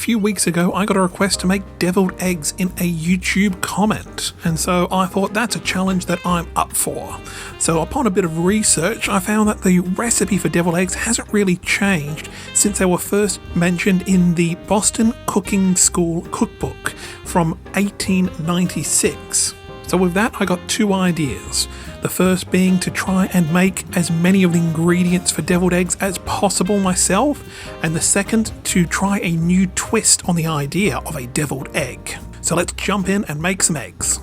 few weeks ago I got a request to make deviled eggs in a YouTube comment, and so I thought that's a challenge that I'm up for. So upon a bit of research, I found that the recipe for deviled eggs hasn't really changed since they were first mentioned in the Boston Cooking School cookbook from 1896. So with that, I got two ideas. The first being to try and make as many of the ingredients for deviled eggs as possible myself, and the second to try a new twist on the idea of a deviled egg. So let's jump in and make some eggs.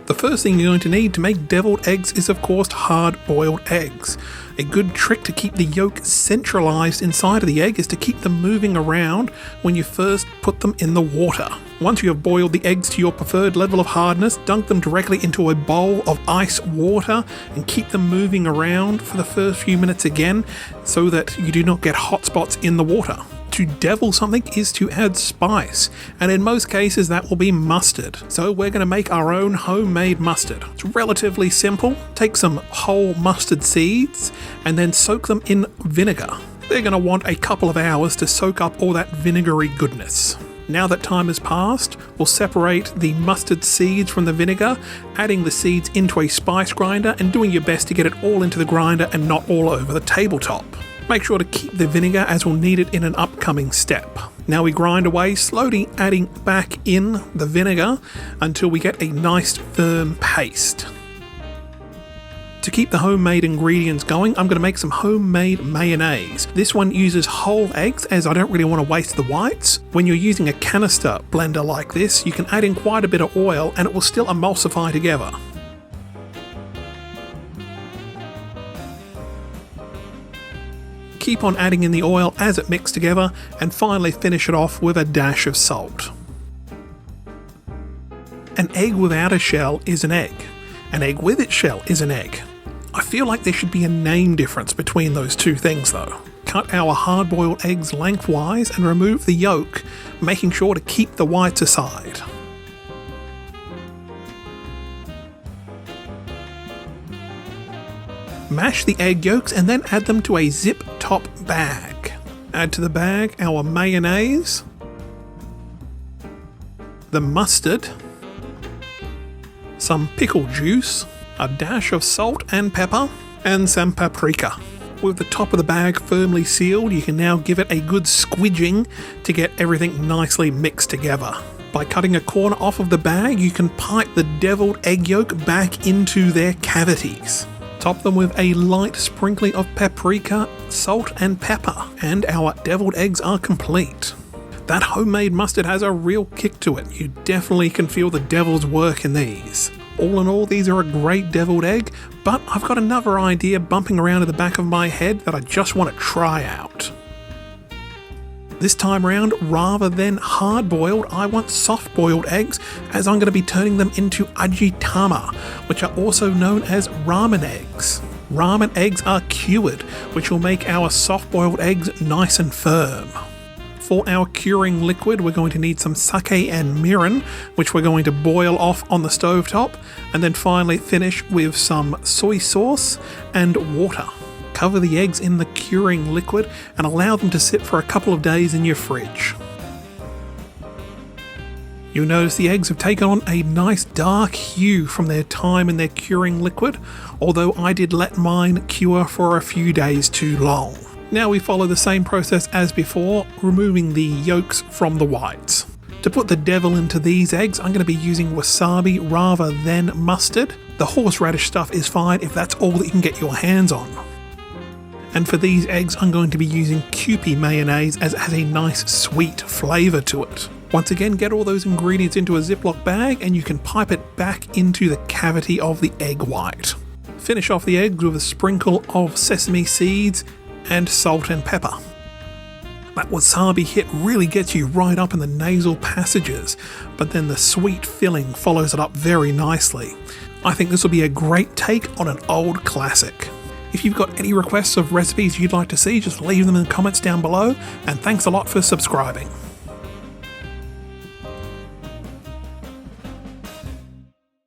The first thing you're going to need to make deviled eggs is of course hard-boiled eggs. A good trick to keep the yolk centralized inside of the egg is to keep them moving around when you first put them in the water. Once you have boiled the eggs to your preferred level of hardness, dunk them directly into a bowl of ice water and keep them moving around for the first few minutes again so that you do not get hot spots in the water. To devil something is to add spice, and in most cases that will be mustard. So we're going to make our own homemade mustard. It's relatively simple. Take some whole mustard seeds and then soak them in vinegar. They're going to want a couple of hours to soak up all that vinegary goodness. Now that time has passed, we'll separate the mustard seeds from the vinegar, adding the seeds into a spice grinder and doing your best to get it all into the grinder and not all over the tabletop. Make sure to keep the vinegar as we'll need it in an upcoming step. Now we grind away, slowly adding back in the vinegar until we get a nice firm paste. To keep the homemade ingredients going, I'm going to make some homemade mayonnaise. This one uses whole eggs as I don't really want to waste the whites. When you're using a canister blender like this, you can add in quite a bit of oil and it will still emulsify together. Keep on adding in the oil as it mixes together, and finally finish it off with a dash of salt. An egg without a shell is an egg. An egg with its shell is an egg. I feel like there should be a name difference between those two things though. Cut our hard-boiled eggs lengthwise and remove the yolk, making sure to keep the whites aside. Mash the egg yolks and then add them to a zip top bag. Add to the bag our mayonnaise, the mustard, some pickle juice, a dash of salt and pepper, and some paprika. With the top of the bag firmly sealed, you can now give it a good squidging to get everything nicely mixed together. By cutting a corner off of the bag, you can pipe the deviled egg yolk back into their cavities. Top them with a light sprinkling of paprika, salt and pepper, and our deviled eggs are complete. That homemade mustard has a real kick to it. You definitely can feel the devil's work in these. All in all, these are a great deviled egg, but I've got another idea bumping around in the back of my head that I just want to try out. This time around, rather than hard-boiled, I want soft-boiled eggs, as I'm going to be turning them into ajitama, which are also known as ramen eggs. Ramen eggs are cured, which will make our soft-boiled eggs nice and firm. For our curing liquid, we're going to need some sake and mirin, which we're going to boil off on the stovetop, and then finally finish with some soy sauce and water. Cover the eggs in the curing liquid and allow them to sit for a couple of days in your fridge. You'll notice the eggs have taken on a nice dark hue from their time in their curing liquid, although I did let mine cure for a few days too long. Now we follow the same process as before, removing the yolks from the whites. To put the devil into these eggs, I'm going to be using wasabi rather than mustard. The horseradish stuff is fine if that's all that you can get your hands on. And for these eggs, I'm going to be using Kewpie mayonnaise as it has a nice sweet flavour to it. Once again, get all those ingredients into a Ziploc bag and you can pipe it back into the cavity of the egg white. Finish off the eggs with a sprinkle of sesame seeds and salt and pepper. That wasabi hit really gets you right up in the nasal passages, but then the sweet filling follows it up very nicely. I think this will be a great take on an old classic. If you've got any requests of recipes you'd like to see, just leave them in the comments down below, and thanks a lot for subscribing.